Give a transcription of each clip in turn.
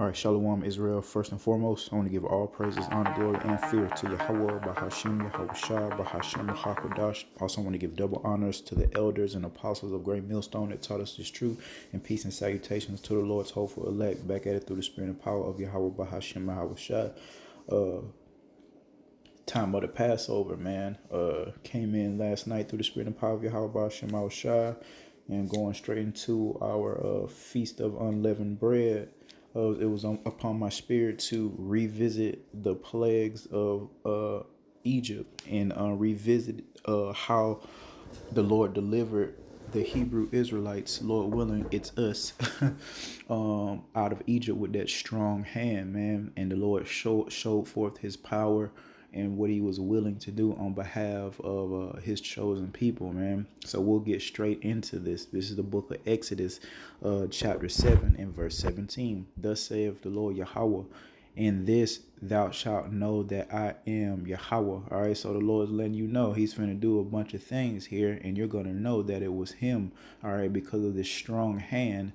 All right, Shalom Israel. First and foremost, I want to give all praises, honor, glory, and fear to Yahweh, Bahashim, Yahweh Shah, Bahashim, Hakodash. Also, want to give double honors to the elders and apostles of Great Millstone that taught us this truth, and peace and salutations to the Lord's hopeful elect, back at it through the spirit and power of Yahweh, Bahashim, Yahweh Shah. Time of the Passover, man. Came in last night through the spirit and power of Yahweh, Bahashim, Yahweh Shah, and going straight into our feast of unleavened bread. It was upon my spirit to revisit the plagues of Egypt and revisit how the Lord delivered the Hebrew Israelites, Lord willing, it's us, out of Egypt with that strong hand, man. And the Lord showed forth his power and what he was willing to do on behalf of his chosen people, man. So we'll get straight into this. This is the book of Exodus, chapter 7 and verse 17. Thus saith the Lord Yahweh, in this thou shalt know that I am Yahweh. All right, so the Lord's letting you know he's finna do a bunch of things here, and you're gonna know that it was him, all right, because of this strong hand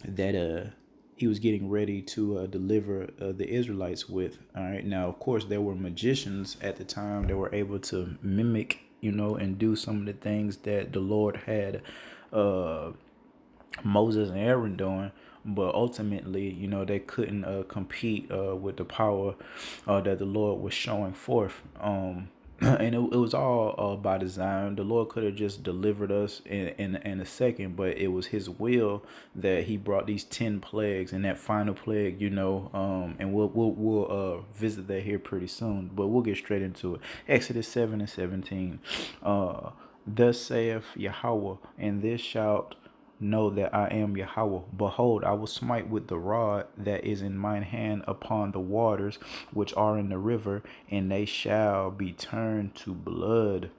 that he was getting ready to deliver the Israelites with. All right, now of course there were magicians at the time that were able to mimic, and do some of the things that the Lord had Moses and Aaron doing, but ultimately, they couldn't compete with the power that the Lord was showing forth. And it was all by design. The Lord could have just delivered us in a second, but it was His will that He brought these 10 plagues and that final plague, and we'll visit that here pretty soon. But we'll get straight into it. Exodus 7 and 17. Thus saith Yahweh, and this shalt know that I am Yahweh. Behold, I will smite with the rod that is in mine hand upon the waters which are in the river, and they shall be turned to blood.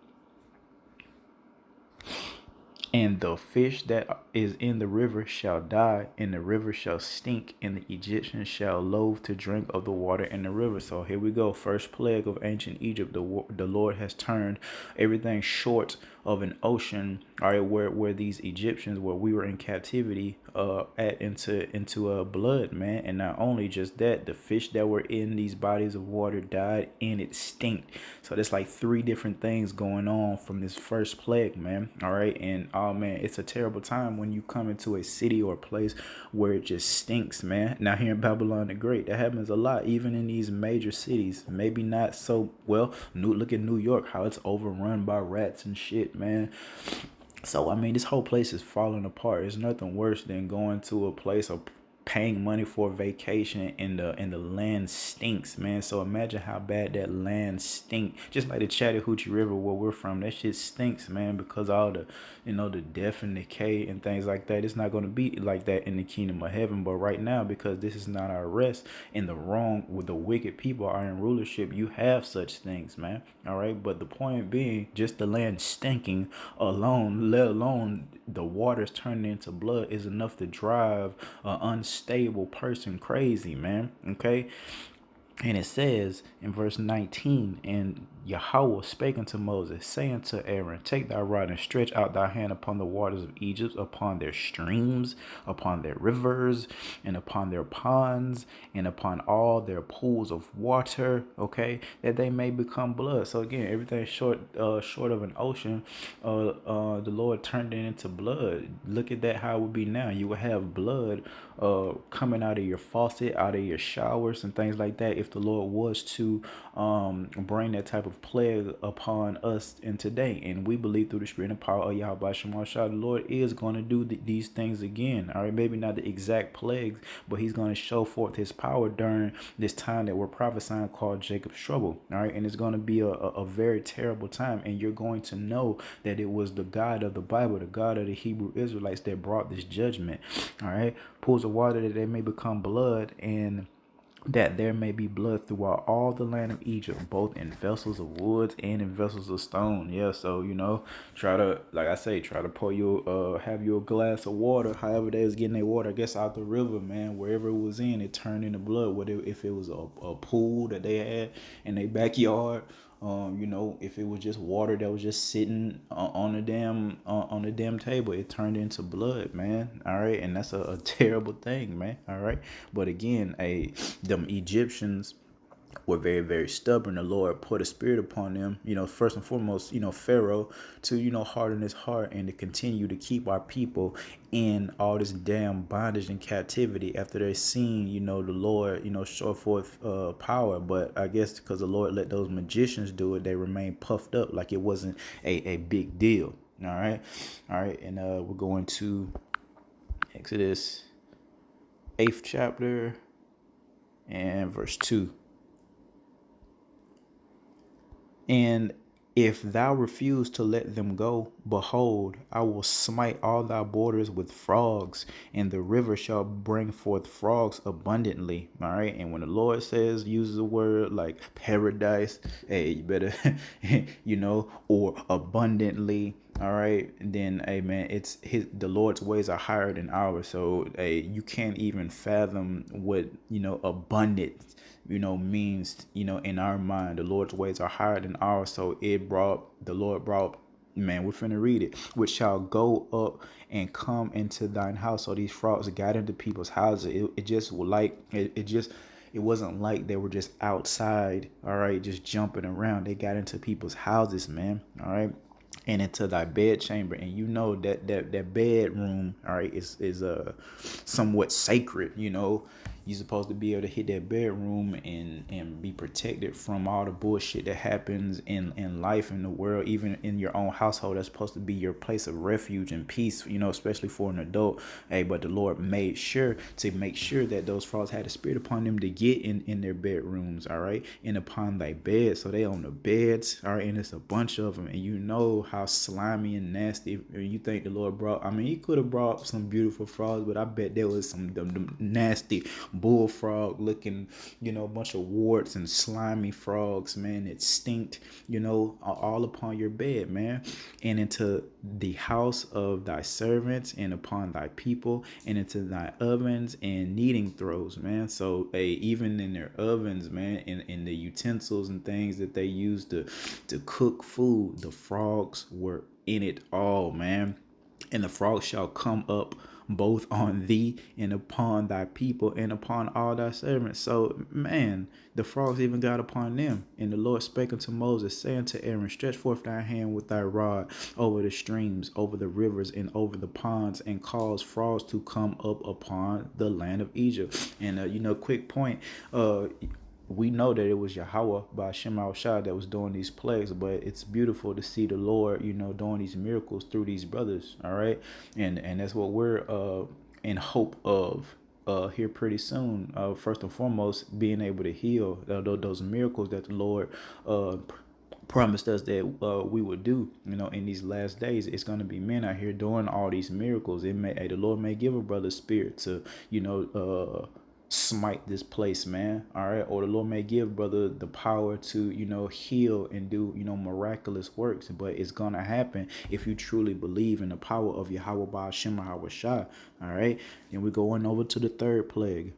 And the fish that is in the river shall die, and the river shall stink, and the Egyptians shall loathe to drink of the water in the river. So here we go. First plague of ancient Egypt. The Lord has turned everything short of an ocean, all right, where these Egyptians, where we were in captivity, into blood, man. And not only just that, the fish that were in these bodies of water died, and it stinked. So there's like 3 different things going on from this first plague, man. All right, and oh man, it's a terrible time when you come into a city or a place where it just stinks, man. Now here in Babylon the Great, that happens a lot, even in these major cities. Maybe not so well. Look at New York, how it's overrun by rats and shit, man. So I mean, this whole place is falling apart. There's nothing worse than going to a place or paying money for a vacation and the land stinks, man. So imagine how bad that land stink. Just like the Chattahoochee River where we're from, that shit stinks, man, because all the death and decay and things like that. It's not going to be like that in the kingdom of heaven. But right now, because this is not our rest, and the wrong with the wicked people are in rulership, you have such things, man. All right, but the point being, just the land stinking alone, let alone the waters turning into blood, is enough to drive an unstable person crazy, man. Okay. And it says in verse 19, and Yahweh spake unto Moses, saying to Aaron, take thy rod and stretch out thy hand upon the waters of Egypt, upon their streams, upon their rivers, and upon their ponds, and upon all their pools of water, that they may become blood. So again, everything short of an ocean, the Lord turned it into blood. Look at that, how it would be now. You would have blood coming out of your faucet, out of your showers and things like that, if the Lord was to bring that type of plague upon us in today. And we believe through the spirit and power of Yahweh Shema Shah, the Lord is going to do these things again. All right, maybe not the exact plagues, but He's going to show forth His power during this time that we're prophesying, called Jacob's trouble. All right, and it's going to be a very terrible time, and you're going to know that it was the God of the Bible, the God of the Hebrew Israelites, that brought this judgment. All right, pools of water that they may become blood, and that there may be blood throughout all the land of Egypt, both in vessels of wood and in vessels of stone. Yeah, so try to, like I say, try to pour you have you a glass of water. However they was getting their water, I guess, out the river, man, wherever it was in, it turned into blood. Whether if it was a pool that they had in their backyard, If it was just water that was just sitting on the damn table, it turned into blood, man. All right, and that's a terrible thing, man. All right, but again, them Egyptians were very, very stubborn. The Lord put a spirit upon them, first and foremost, Pharaoh, to, harden his heart and to continue to keep our people in all this damn bondage and captivity after they seen, the Lord, show forth power. But I guess because the Lord let those magicians do it, they remained puffed up like it wasn't a big deal. All right. All right. And we're going to Exodus 8th chapter and verse 2. And if thou refuse to let them go, behold, I will smite all thy borders with frogs, and the river shall bring forth frogs abundantly. All right. And when the Lord uses a word like paradise, hey, you better, or abundantly. All right, and then, hey man, the Lord's ways are higher than ours. So, hey, you can't even fathom what abundant means, in our mind. The Lord's ways are higher than ours. So the Lord brought, man, we're finna read it, which shall go up and come into thine house. So these frogs got into people's houses. It wasn't like they were just outside, all right, just jumping around. They got into people's houses, man, all right, and into thy bed chamber. And that bedroom, all right, is somewhat sacred. You're supposed to be able to hit that bedroom and be protected from all the bullshit that happens in life, in the world, even in your own household. That's supposed to be your place of refuge and peace, especially for an adult. Hey, but the Lord made sure to make sure that those frogs had a spirit upon them to get in their bedrooms, all right, and upon thy bed. So they on the beds, all right, and it's a bunch of them. And how slimy and nasty. You think the Lord he could have brought some beautiful frogs, but I bet there was some them nasty bullfrog looking, bunch of warts and slimy frogs, man. It stinked, all upon your bed, man, and into the house of thy servants and upon thy people and into thy ovens and kneading throws, man. So even in their ovens, man, in the utensils and things that they use to cook food, the frogs were in it all, man. And the frogs shall come up both on thee and upon thy people and upon all thy servants. So, man, the frogs even got upon them. And the Lord spake unto Moses, saying to Aaron, stretch forth thy hand with thy rod over the streams, over the rivers, and over the ponds, and cause frogs to come up upon the land of Egypt. And, quick point, we know that it was Yahweh by Shem Shah that was doing these plagues, but it's beautiful to see the Lord, doing these miracles through these brothers. All right. And that's what we're in hope of here pretty soon. First and foremost, being able to heal those miracles that the Lord promised us that we would do, in these last days. It's going to be men out here doing all these miracles. The Lord may give a brother spirit to, smite this place, man. All right. Or the Lord may give brother the power to, heal and do, miraculous works. But it's gonna happen if you truly believe in the power of Yahweh Ba Shem Yahweh Shah. All right. Then we're going over to the third plague.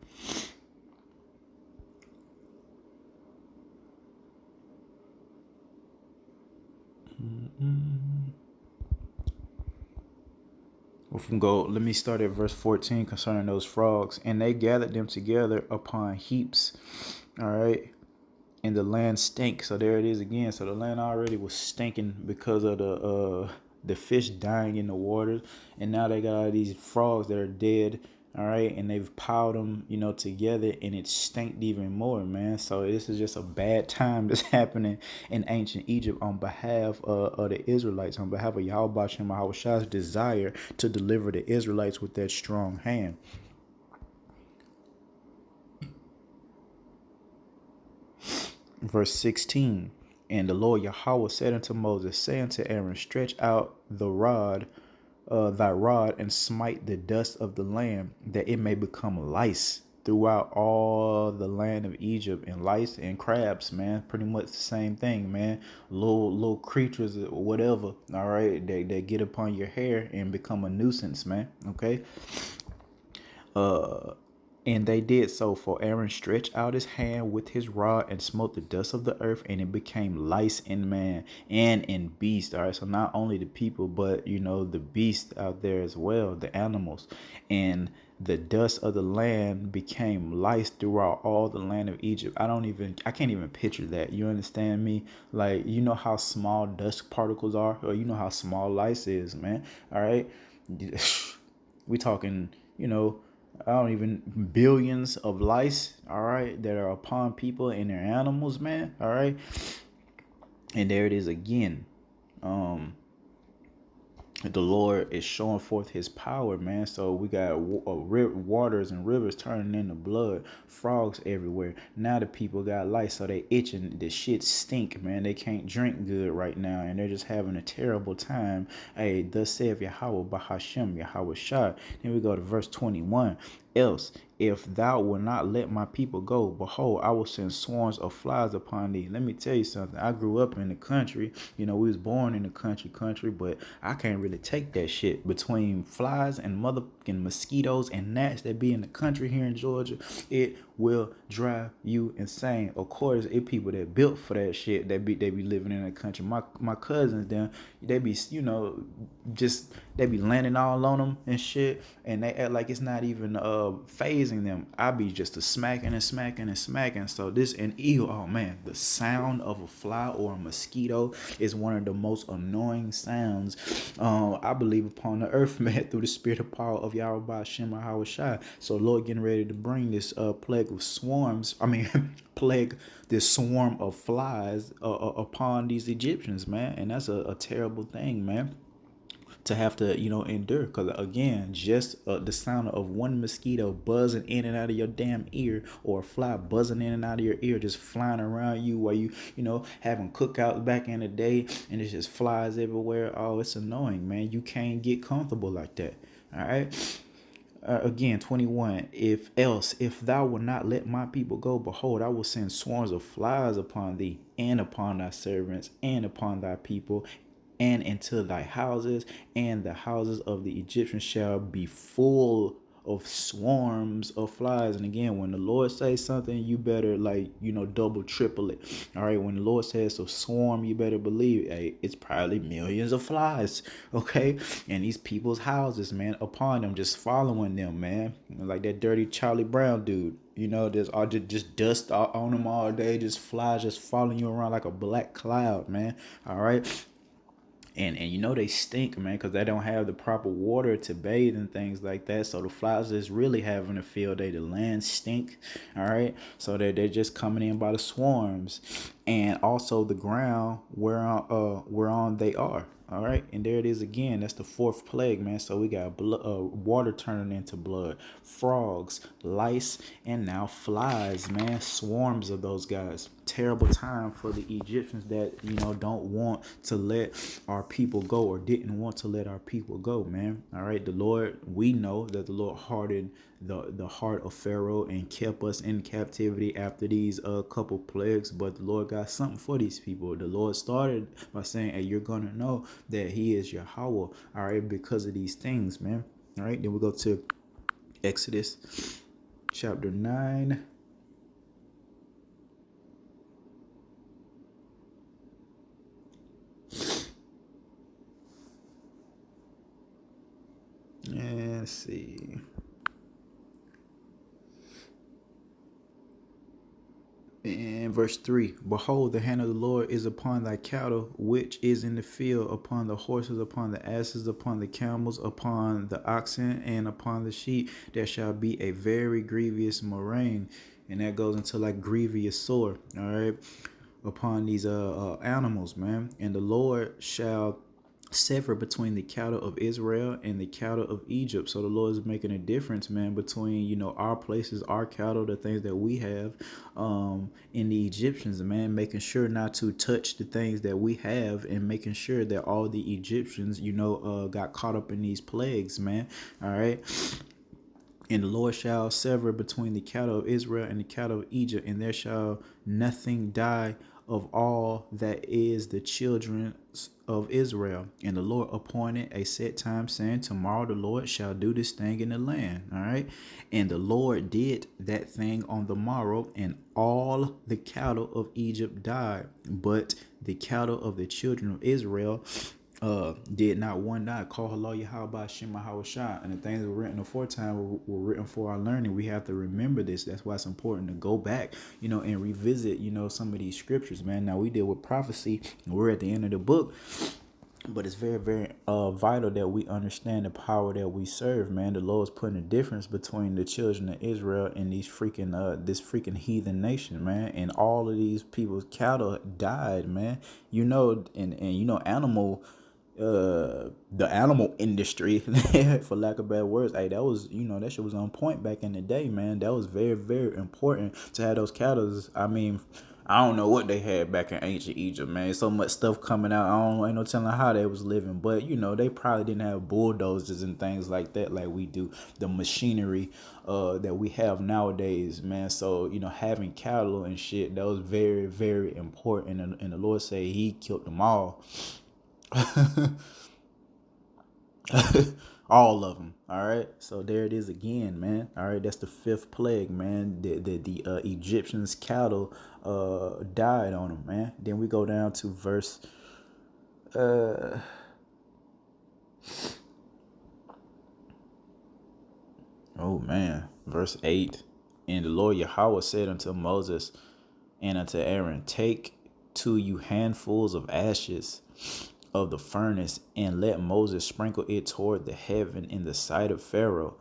Let me start at verse 14 concerning those frogs. And they gathered them together upon heaps. All right. And the land stank. So there it is again. So the land already was stinking because of the fish dying in the waters. And now they got all these frogs that are dead. All right. And they've piled them, together, and it stanked even more, man. So this is just a bad time that's happening in ancient Egypt on behalf of the Israelites, on behalf of Yahweh Shem Shah's desire to deliver the Israelites with that strong hand. Verse 16. And the Lord Yahweh said unto Moses, say unto Aaron, stretch out thy rod, and smite the dust of the land, that it may become lice throughout all the land of Egypt. And lice and crabs, man, pretty much the same thing, man. Little creatures or whatever, all right, they get upon your hair and become a nuisance, man. Okay. And they did so, for Aaron stretched out his hand with his rod and smote the dust of the earth, and it became lice in man and in beast. All right, so not only the people, but the beast out there as well, the animals. And the dust of the land became lice throughout all the land of Egypt. I can't even picture that. You understand me? Like, how small dust particles are, or how small lice is, man. All right. We talking, I don't even billions of lice, all right, that are upon people and their animals, man. All right. And there it is again. The Lord is showing forth his power, man. So we got waters and rivers turning into blood, frogs everywhere. Now the people got lice, so they itching. The shit stink, man. They can't drink good right now, and they're just having a terrible time. Hey, thus saith Yahweh Bahashem, Yahweh Shah. Then we go to verse 21. Else, if thou wilt not let my people go, behold, I will send swarms of flies upon thee. Let me tell you something. I grew up in the country. We was born in the country, but I can't really take that shit. Between flies and motherfucking mosquitoes and gnats that be in the country here in Georgia, it will drive you insane. Of course, it people that built for that shit, they be living in the country. My cousins, them, they be just they be landing all on them and shit, and they act like it's not even phasing them. I be just a smacking and smacking and smacking. So this and ew, oh man, the sound of a fly or a mosquito is one of the most annoying sounds I believe upon the earth, man, through the spirit of power of Yahweh Shema Hawashai. So Lord getting ready to bring this plague of swarms, plague this swarm of flies upon these Egyptians, man. And that's a terrible thing, man, to have to endure, because again, just the sound of one mosquito buzzing in and out of your damn ear, or a fly buzzing in and out of your ear, just flying around you while you having cookouts back in the day, and it's just flies everywhere. Oh, it's annoying, man. You can't get comfortable like that. All right. Again, 21. If thou wilt not let my people go, behold, I will send swarms of flies upon thee, and upon thy servants, and upon thy people, and into thy houses, and the houses of the Egyptians shall be full of swarms of flies. And again, when the Lord says something, you better double triple it. All right, when the Lord says a swarm, you better believe, hey, it's probably millions of flies. Okay, and these people's houses, man, upon them, just following them, man, like that dirty Charlie Brown dude. There's all just dust on them all day, just flies just following you around like a black cloud, man. All right. And they stink, man, because they don't have the proper water to bathe and things like that. So the flies is really having a field day. The land stink, all right. So they're just coming in by the swarms, and also the ground whereon they are. All right, and there it is again. That's the fourth plague, man. So we got water turning into blood, frogs, lice, and now flies, man. Swarms of those guys. Terrible time for the Egyptians that don't want to let our people go, or didn't want to let our people go, man. All right, the Lord, we know that the Lord hardened the heart of Pharaoh and kept us in captivity after these couple plagues, but the Lord got something for these people. The Lord started by saying, hey, you're gonna know that he is Yahweh, all right, because of these things, man. All right, then we go to Exodus chapter 9. And let's see. In verse 3, behold, the hand of the Lord is upon thy cattle, which is in the field, upon the horses, upon the asses, upon the camels, upon the oxen, and upon the sheep. There shall be a very grievous murrain. And that goes into like grievous sore, all right, upon these animals, man. And the Lord shall sever between the cattle of Israel and the cattle of Egypt. So the Lord is making a difference, man, between our places, our cattle, the things that we have, in the Egyptians, man, making sure not to touch the things that we have, and making sure that all the Egyptians got caught up in these plagues, man. All right. And the Lord shall sever between the cattle of Israel and the cattle of Egypt, and there shall nothing die of all that is the children of Israel. And the Lord appointed a set time, saying, tomorrow the Lord shall do this thing in the land. All right. And the Lord did that thing on the morrow, and all the cattle of Egypt died, but the cattle of the children of Israel did not one die. Call hello Yahweh Shema Hawashah. And the things that were written aforetime were written for our learning. We have to remember this. That's why it's important to go back, and revisit, some of these scriptures, man. Now we deal with prophecy. We're at the end of the book. But it's very, very vital that we understand the power that we serve, man. The Lord's putting a difference between the children of Israel and these this freaking heathen nation, man. And all of these people's cattle died, man. The animal industry, for lack of bad words, hey, that was, that shit was on point back in the day, man. That was very, very important to have those cattle. I mean, I don't know what they had back in ancient Egypt, man. So much stuff coming out. Ain't no telling how they was living. But, they probably didn't have bulldozers and things like that like we do. The machinery that we have nowadays, man. So, having cattle and shit, that was very, very important. And the Lord said he killed them all. All of them. All right. So there it is again, man. All right. That's the fifth plague, man. The Egyptians' cattle died on them, man. Then we go down to verse oh man, verse 8. And the Lord Yahweh said unto Moses and unto Aaron, take to you handfuls of ashes of the furnace, and let Moses sprinkle it toward the heaven in the sight of Pharaoh,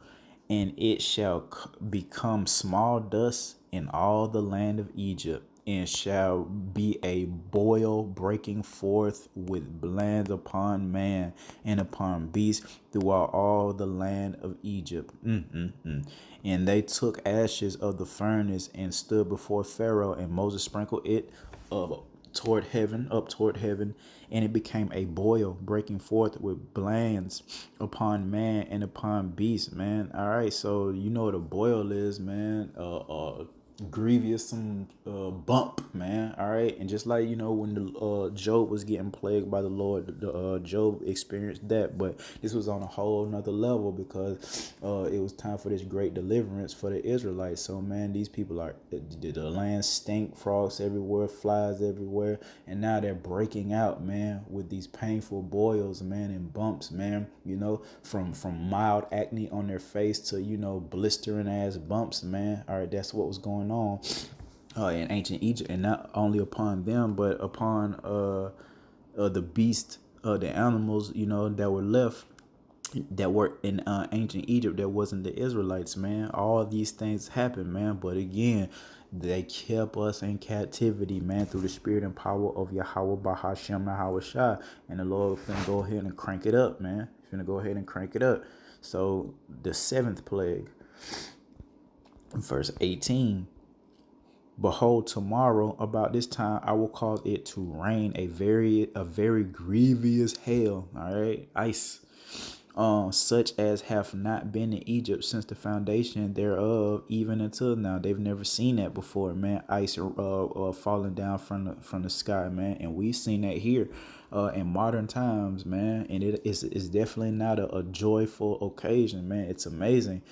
and it shall become small dust in all the land of Egypt, and shall be a boil breaking forth with bland upon man and upon beast throughout all the land of Egypt. And they took ashes of the furnace and stood before Pharaoh, and Moses sprinkled it up toward heaven, and it became a boil breaking forth with blands upon man and upon beast, man. All right, so you know what a boil is, man. Grievous some bump, man. All right, and just like when the Job was getting plagued by the Lord, Job experienced that, but this was on a whole nother level because it was time for this great deliverance for the Israelites. So man, these people are the land stink, frogs everywhere, flies everywhere, and now they're breaking out, man, with these painful boils, man, and bumps, man. From mild acne on their face to blistering ass bumps, man. All right, that's what was going on in ancient Egypt, and not only upon them, but upon the beast, the animals, that were left, that were in ancient Egypt, that wasn't the Israelites, man. All these things happened, man, but again, they kept us in captivity, man, through the spirit and power of Yahweh Bahashem Nahawashah. And the Lord finna go ahead and crank it up, man. He's finna go ahead and crank it up. So the seventh plague, verse 18. Behold, tomorrow about this time I will cause it to rain a very grievous hail. All right, ice, such as have not been in Egypt since the foundation thereof, even until now. They've never seen that before, man. Ice falling down from the sky, man, and we've seen that here in modern times, man. And it's definitely not a joyful occasion, man. It's amazing.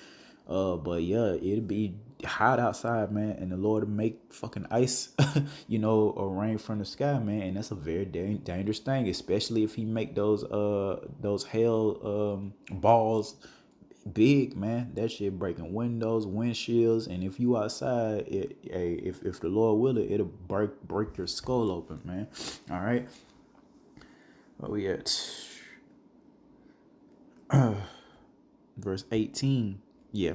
But yeah, it'd be hot outside, man, and the Lord make fucking ice, or rain from the sky, man, and that's a very dangerous thing, especially if he make those hail balls big, man. That shit breaking windows, windshields, and if you outside, if the Lord will it, it'll break your skull open, man. All right, where we at? Verse 18. Yeah.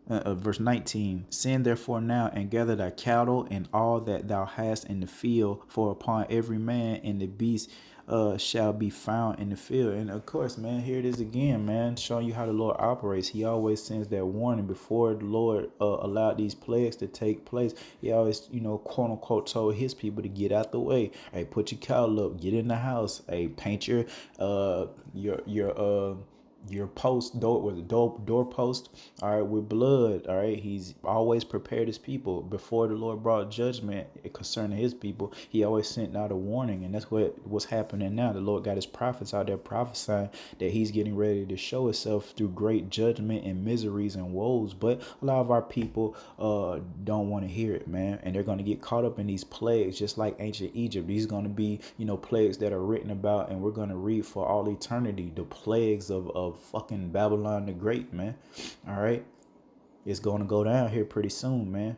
Verse 19. Send therefore now and gather thy cattle and all that thou hast in the field, for upon every man and the beast shall be found in the field. And of course, man, here it is again, man, showing you how the Lord operates. He always sends that warning before the Lord allowed these plagues to take place. He always, quote unquote, told his people to get out the way. Hey, put your cattle up, get in the house. Hey, paint your your post door with a doorpost, all right, with blood. All right, he's always prepared his people before the Lord brought judgment concerning his people. He always sent out a warning, and that's what's happening now. The Lord got his prophets out there prophesying that he's getting ready to show himself through great judgment and miseries and woes. But a lot of our people don't want to hear it, man, and they're going to get caught up in these plagues, just like ancient Egypt. These going to be, plagues that are written about, and we're going to read for all eternity. The plagues of fucking Babylon the Great, man. All right, it's going to go down here pretty soon, man.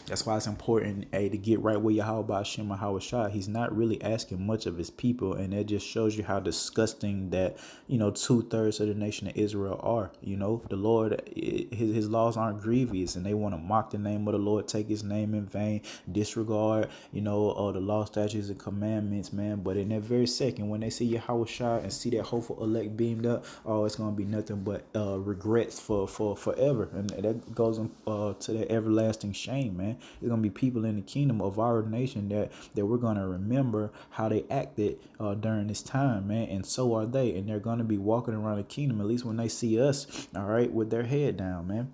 That's why it's important, to get right with Yahweh Hashem Shah. He's not really asking much of his people, and that just shows you how disgusting that 2/3 of the nation of Israel are. The Lord, his laws aren't grievous, and they want to mock the name of the Lord, take his name in vain, disregard the law, statutes, and commandments, man. But in that very second, when they see Yahweh Shah and see that hopeful elect beamed up, it's gonna be nothing but regrets for forever, and that goes to that everlasting shame, man. There's gonna be people in the kingdom of our nation that we're gonna remember how they acted during this time, man, and so are they, and they're gonna be walking around the kingdom, at least when they see us, all right, with their head down, man.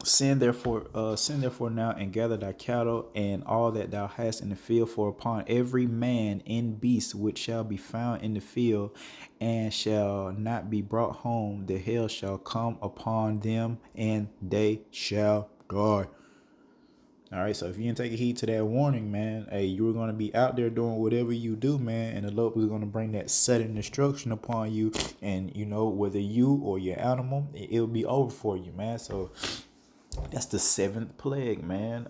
Send therefore now and gather thy cattle and all that thou hast in the field, for upon every man and beast which shall be found in the field and shall not be brought home, the hail shall come upon them and they shall die. All right, so if you didn't take heed to that warning, man, hey, you were going to be out there doing whatever you do, man, and the Lord was going to bring that sudden destruction upon you, and whether you or your animal, it'll be over for you, man. So that's the seventh plague, man.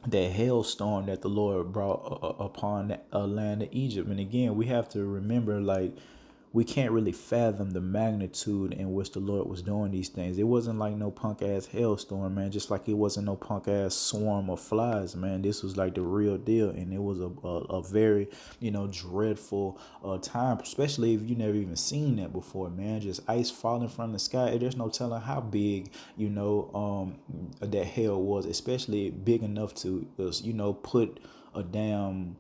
That hailstorm that the Lord brought upon the land of Egypt. And again, we have to remember, like, we can't really fathom the magnitude in which the Lord was doing these things. It wasn't like no punk ass hailstorm, man. Just like it wasn't no punk ass swarm of flies, man. This was like the real deal, and it was a very dreadful time, especially if you never even seen that before, man. Just ice falling from the sky. There's no telling how big that hail was, especially big enough to put a damn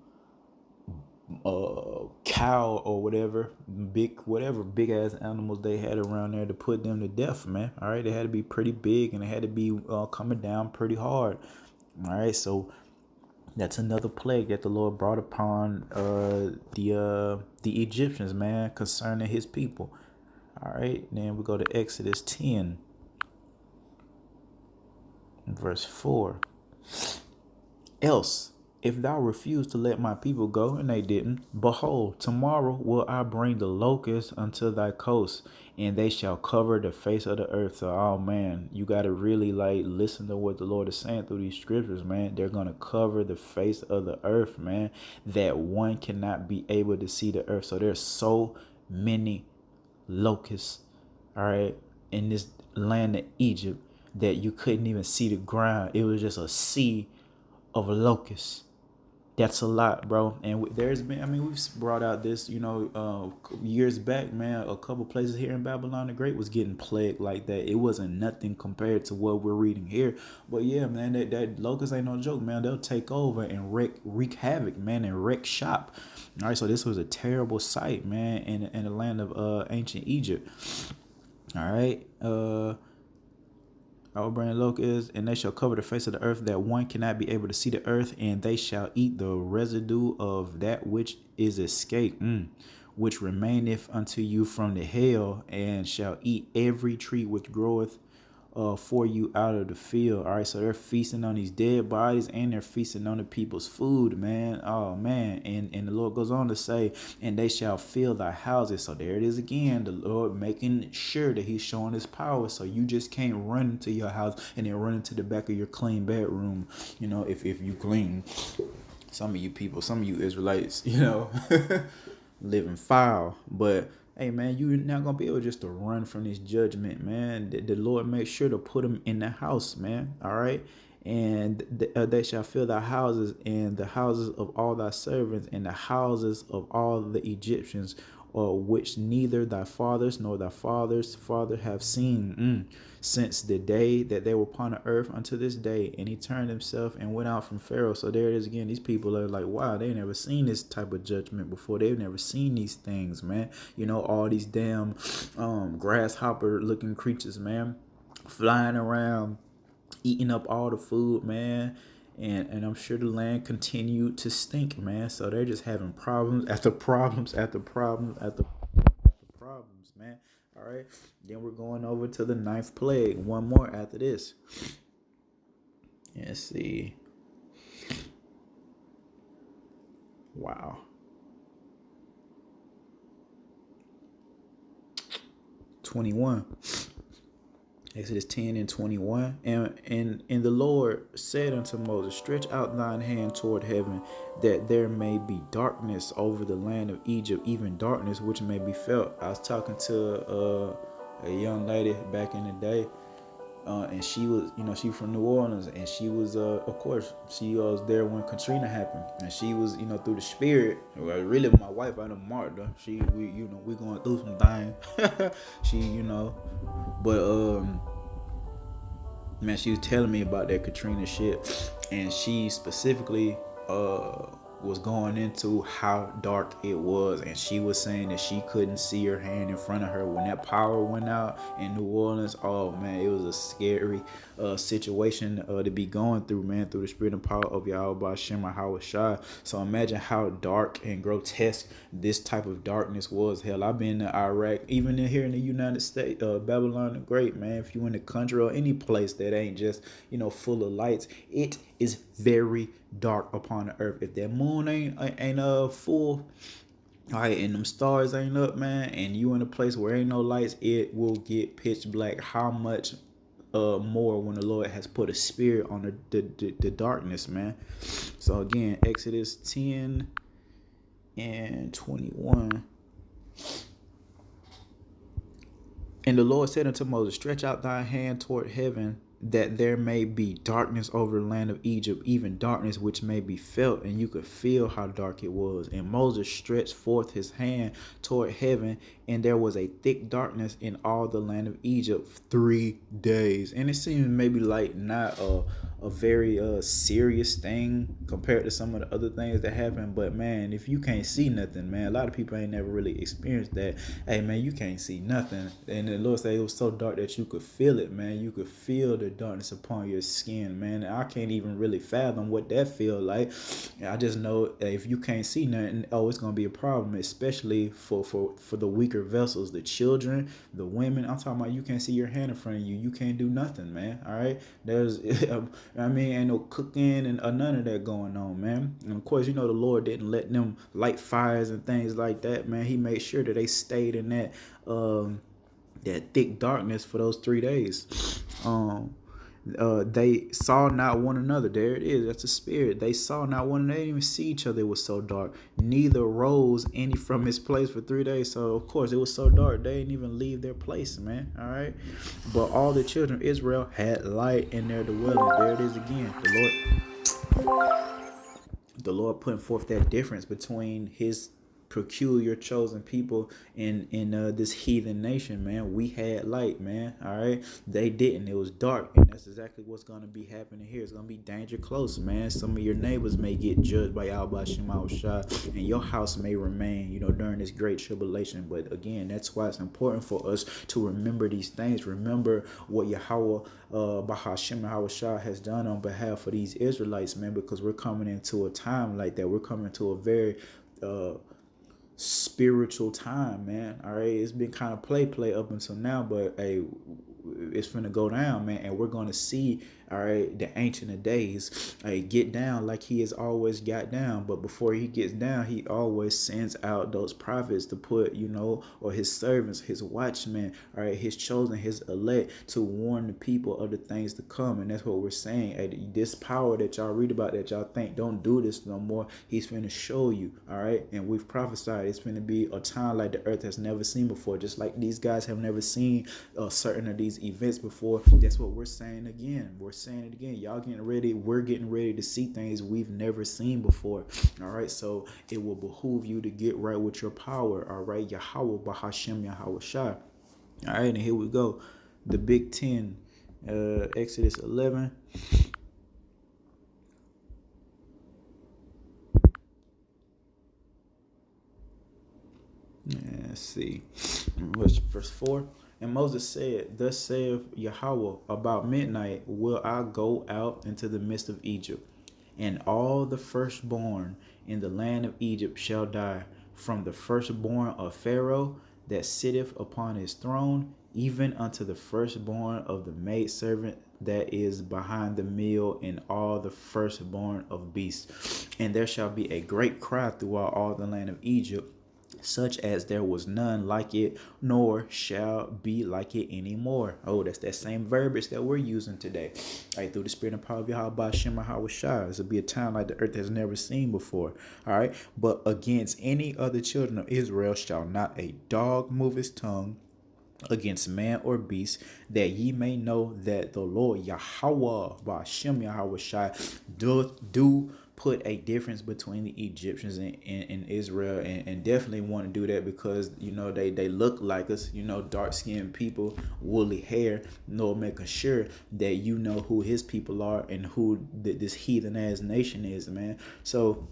cow or whatever big ass animals they had around there to put them to death, man. All right, they had to be pretty big, and they had to be coming down pretty hard. All right, so that's another plague that the Lord brought upon the Egyptians, man, concerning his people. All right, then we go to Exodus 10 verse 4. Else, if thou refuse to let my people go, and they didn't, behold, tomorrow will I bring the locusts unto thy coast, and they shall cover the face of the earth. So, oh man, you got to really listen to what the Lord is saying through these scriptures, man. They're going to cover the face of the earth, man, that one cannot be able to see the earth. So there's so many locusts, all right, in this land of Egypt that you couldn't even see the ground. It was just a sea of locusts. That's a lot, bro. And there's been, we've brought out this, years back, man. A couple places here in Babylon the Great was getting plagued like that. It wasn't nothing compared to what we're reading here. But yeah, man, that locust ain't no joke, man. They'll take over and wreak havoc, man, and wreck shop. All right, so this was a terrible sight, man, in the land of ancient Egypt. All right, I will bring locusts, and they shall cover the face of the earth, that one cannot be able to see the earth, and they shall eat the residue of that which is escaped, which remaineth unto you from the hail, and shall eat every tree which groweth for you out of the field. All right, so they're feasting on these dead bodies, and they're feasting on the people's food, man. Oh man, and the Lord goes on to say, and they shall fill thy houses. So there it is again, the Lord making sure that he's showing his power. So you just can't run into your house and then run into the back of your clean bedroom, if you clean. Some of you people, some of you Israelites, living foul. But hey, man, you're not going to be able just to run from this judgment, man. The Lord makes sure to put them in the house, man. All right. And they shall fill thy houses, and the houses of all thy servants, and the houses of all the Egyptians or which neither thy fathers nor thy father's father have seen, since the day that they were upon the earth unto this day. And he turned himself and went out from Pharaoh. So there it is again. These people are like, wow, they never seen this type of judgment before. They've never seen these things, man. All these damn grasshopper looking creatures, man, flying around, eating up all the food, man. And I'm sure the land continued to stink, man. So they're just having problems after problems after problems after problems, man. All right. Then we're going over to the ninth plague. One more after this. Let's see. Wow. 21. Exodus 10 and 21. And the Lord said unto Moses, stretch out thine hand toward heaven, that there may be darkness over the land of Egypt, even darkness which may be felt. I was talking to a young lady back in the day, and she was, she from New Orleans, and she was, of course, she was there when Katrina happened, and she was, through the spirit. Really, my wife, I done marked her. We going through some things. But man, she was telling me about that Katrina shit, and she specifically was going into how dark it was, and she was saying that she couldn't see her hand in front of her when that power went out in New Orleans. Oh man, it was a scary situation to be going through, man, through the spirit and power of Yahweh Hashem Shai. So imagine how dark and grotesque this type of darkness was. Hell, I've been to Iraq, even here in the United States, Babylon the Great, man. If you in the country or any place that ain't just full of lights, it is very dark upon the earth. If that moon ain't full, all right, and them stars ain't up, man, and you in a place where ain't no lights, it will get pitch black. How much more when the Lord has put a spirit on the darkness, man. So again, Exodus 10 and 21. And the Lord said unto Moses, stretch out thy hand toward heaven, that there may be darkness over the land of Egypt, even darkness which may be felt. And you could feel how dark it was. And Moses stretched forth his hand toward heaven, and there was a thick darkness in all the land of Egypt 3 days. And it seems maybe like not a very serious thing compared to some of the other things that happen. But man, if you can't see nothing, man, a lot of people ain't never really experienced that. Hey man, you can't see nothing. And the Lord said it was so dark that you could feel it, man. You could feel the darkness upon your skin, man. I can't even really fathom what that feel like. I just know if you can't see nothing, it's gonna be a problem, especially for the weaker vessels, the children, the women. I'm talking about you can't see your hand in front of you. You can't do nothing, man. All right. There's ain't no cooking and none of that going on, man. And of course, the Lord didn't let them light fires and things like that, man. He made sure that they stayed in that thick darkness for those 3 days. They saw not one another. There it is. That's a spirit. They saw not one another. They didn't even see each other. It was so dark. Neither rose any from his place for 3 days. So, of course, it was so dark. They didn't even leave their place, man. All right. But all the children of Israel had light in their dwelling. There it is again. The Lord putting forth that difference between his peculiar chosen people in this heathen nation, man. We had light, man. All right, they didn't. It was dark, and that's exactly what's going to be happening here. It's going to be danger close, man. Some of your neighbors may get judged by Yahweh Shai, and your house may remain, during this great tribulation. But again, that's why it's important for us to remember these things. Remember what Yahweh Bahashem Yahweh Shai has done on behalf of these Israelites, man, because we're coming into a time like that. We're coming to a very spiritual time, man. All right, it's been kind of play up until now, but hey, it's finna go down, man, and we're gonna see, all right, the Ancient of Days get down like he has always got down. But before he gets down, he always sends out those prophets to put, or his servants, his watchmen, all right, his chosen, his elect, to warn the people of the things to come. And that's what we're saying. Hey, this power that y'all read about, that y'all think don't do this no more, he's finna show you, all right. And we've prophesied it's finna be a time like the earth has never seen before, just like these guys have never seen certain of these these events before. That's what we're saying again. We're saying it again. Y'all getting ready. We're getting ready to see things we've never seen before. All right. So it will behoove you to get right with your power. All right. Yahweh Bahashem Yahweh Shai. All right. And here we go. The Big Ten. Exodus 11. Let's see. Verse 4. And Moses said, Thus saith Yahweh, about midnight will I go out into the midst of Egypt, and all the firstborn in the land of Egypt shall die, from the firstborn of Pharaoh that sitteth upon his throne, even unto the firstborn of the maidservant that is behind the mill, and all the firstborn of beasts. And there shall be a great cry throughout all the land of Egypt, such as there was none like it, nor shall be like it anymore. Oh, that's that same verbiage that we're using today. All right, through the spirit and power of Yahweh Shem Yahweh Shai. This will be a time like the earth has never seen before. All right, but against any other children of Israel shall not a dog move his tongue against man or beast, that ye may know that the Lord Yahweh Bashem Yahweh Shai do put a difference between the Egyptians and Israel, and definitely want to do that because they look like us, dark skinned people, woolly hair. Lord making sure that you know who his people are and who this heathen ass nation is, man. So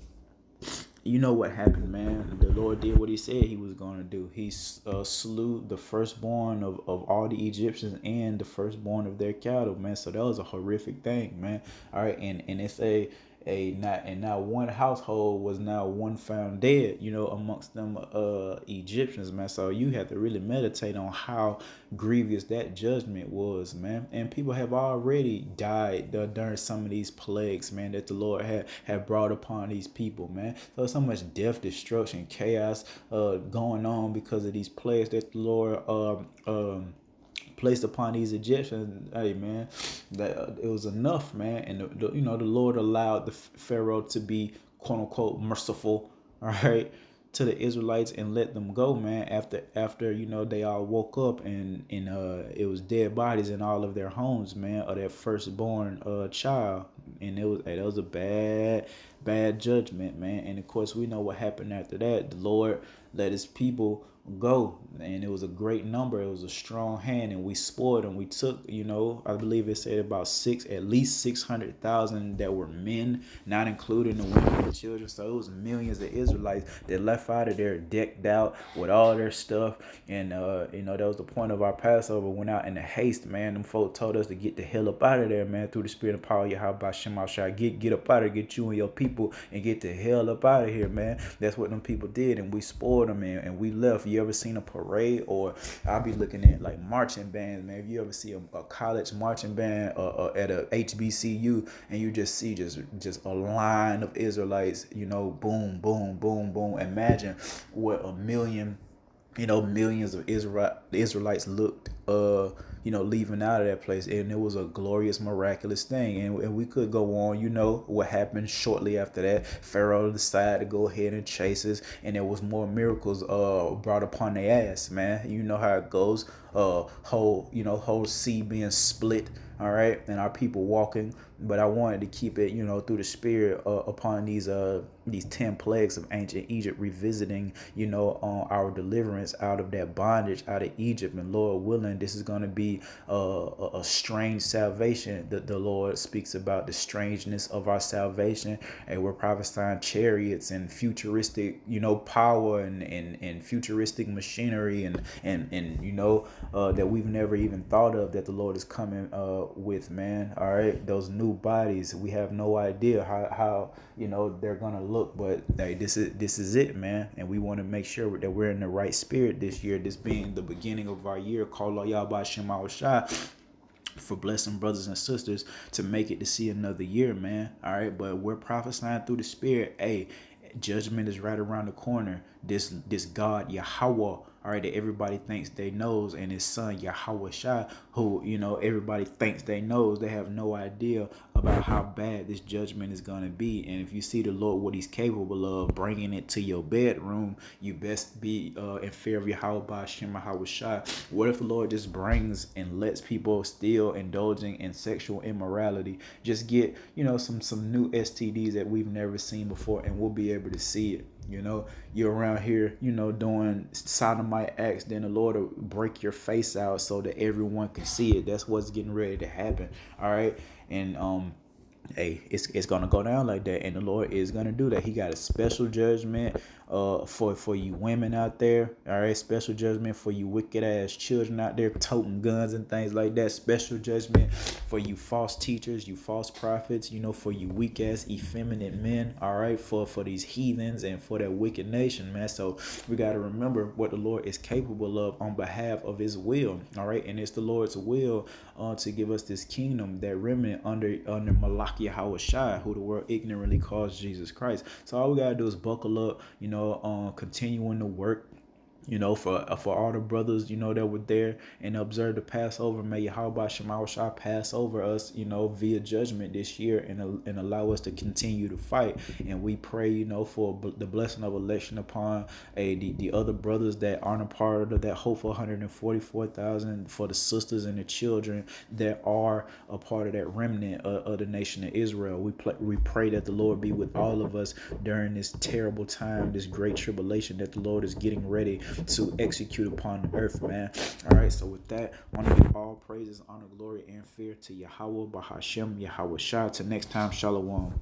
you know what happened, man. The Lord did what he said he was going to do. He slew the firstborn of all the Egyptians and the firstborn of their cattle, man. So that was a horrific thing, man. All right, and it's not one household was now one found dead, amongst them Egyptians, man. So you have to really meditate on how grievous that judgment was, man. And people have already died during some of these plagues, man, that the Lord had brought upon these people, man. So so much death, destruction, chaos going on because of these plagues that the Lord placed upon these Egyptians. Hey, man, that it was enough, man. And the Lord allowed the Pharaoh to be quote unquote merciful, all right, to the Israelites and let them go, man. After they all woke up and it was dead bodies in all of their homes, man, of their firstborn child, and that was a bad judgment, man. And of course we know what happened after that. The Lord let his people go, and it was a great number. It was a strong hand, and we spoiled them. We took, I believe it said about at least 600,000 that were men, not including the women and the children. So it was millions of Israelites that left out of there decked out with all their stuff. And that was the point of our Passover. Went out in a haste, man. Them folk told us to get the hell up out of there, man, through the spirit and power of Yahweh Shema Shai. Get up out of there, get you and your people, and get the hell up out of here, man. That's what them people did, and we spoiled them, and we left. You ever seen a parade? Or I'll be looking at like marching bands, man. If you ever see a college marching band at a HBCU, and you just see just a line of Israelites, boom, boom, boom, boom. Imagine what millions of Israelites looked leaving out of that place, and it was a glorious, miraculous thing. And we could go on, what happened shortly after that. Pharaoh decided to go ahead and chase us, and there was more miracles brought upon their ass, man. You know how it goes. Whole sea being split, all right, and our people walking. But I wanted to keep it, through the spirit upon these 10 plagues of ancient Egypt, revisiting, on our deliverance out of that bondage out of Egypt. And Lord willing, this is going to be a strange salvation that the Lord speaks about, the strangeness of our salvation. And we're prophesying chariots and futuristic, power and futuristic machinery and that we've never even thought of, that the Lord is coming with, man. All right, those new bodies, we have no idea how they're gonna look, but hey, this is it, man. And we want to make sure that we're in the right spirit this year, this being the beginning of our year, called Yahweh Shema Shai, for blessing brothers and sisters to make it to see another year, man. All right, but we're prophesying through the spirit. Hey, judgment is right around the corner. This God Yahweh, all right, that everybody thinks they knows, and his son Yahweh Shai, who, everybody thinks they knows. They have no idea about how bad this judgment is going to be. And if you see the Lord, what he's capable of, bringing it to your bedroom, you best be in fear of Yahweh Ba'ashem Yahweh Shai. What if the Lord just brings and lets people still indulging in sexual immorality just get, some new STDs that we've never seen before, and we'll be able to see it? You're around here, doing sodomite acts, then the Lord will break your face out so that everyone can see it. That's what's getting ready to happen. All right. And hey, it's gonna go down like that, and the Lord is gonna do that. He got a special judgment for you women out there. All right, special judgment for you wicked ass children out there toting guns and things like that. Special judgment for you false teachers, you false prophets, for you weak ass effeminate men. All right, for these heathens and for that wicked nation, man. So we got to remember what the Lord is capable of on behalf of his will. All right, and it's the Lord's will to give us this kingdom, that remnant under Malak Yahweh Shai, who the world ignorantly calls Jesus Christ. So all we gotta do is buckle up, continuing to work, for all the brothers, that were there and observe the Passover. May Yahweh Shema Shai pass over us, via judgment this year, and allow us to continue to fight. And we pray, for the blessing of election upon the other brothers that aren't a part of that hopeful 144,000, for the sisters and the children that are a part of that remnant of the nation of Israel. We pray that the Lord be with all of us during this terrible time, this great tribulation that the Lord is getting ready to execute upon the earth, man. All right, so with that, I want to give all praises, honor, glory, and fear to Yahweh Bahashem Yahweh Shai. Till next time, Shalom.